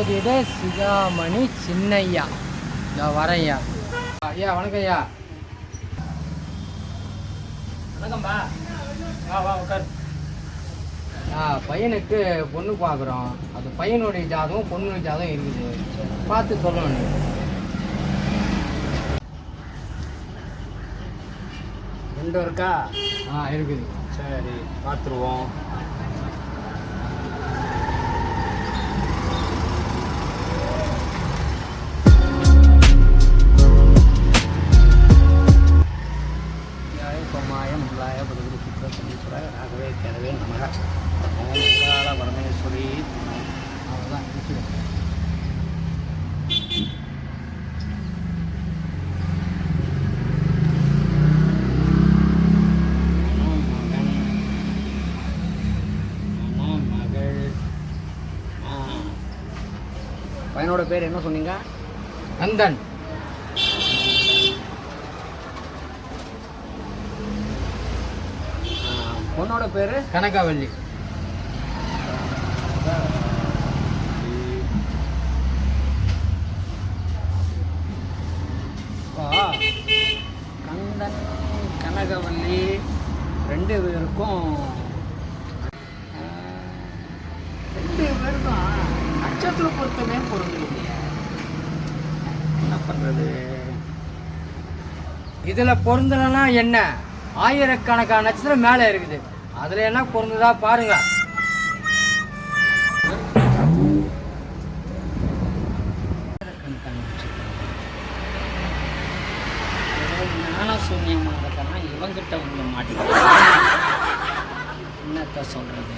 ஜோதிட சிகாமணி சின்னையா. நான் வரேன் ஐயா. ஐயா வணக்கம் ஐயா. வணக்கம்பா. வா உட்கார். பையனுக்கு பொண்ணு பார்க்குறோம். அது பையனுடைய ஜாதகம் பொண்ணுடைய ஜாதகம் இருக்குது, பார்த்து சொல்லணும். ரெண்டும் இருக்கா? இருக்குது. சரி பார்த்துருவோம். ராகவே கேரவே நமக. ஓம் பரமேஸ்வரி. அவ்வளோதான். பையனோட பேர் என்ன சொன்னீங்க? நந்தன். பொண்ணோட பேர் கனகாவல்லி. கந்தன் கனகவல்லி ரெண்டு பேருக்கும் நட்சத்திர பொருத்தமே பொருந்தலையே. என்ன பண்ணுறது? இதில் பொருந்தலைன்னா என்ன? ஆயிரக்கணக்கான நட்சத்திரம் மேலே இருக்குது. அதில் என்ன பொருந்துதா பாருங்க. ஞானசூன்யமாக இருக்கலாம். இவங்கிட்ட வந்து மாட்டேன். என்னத்த சொல்றது?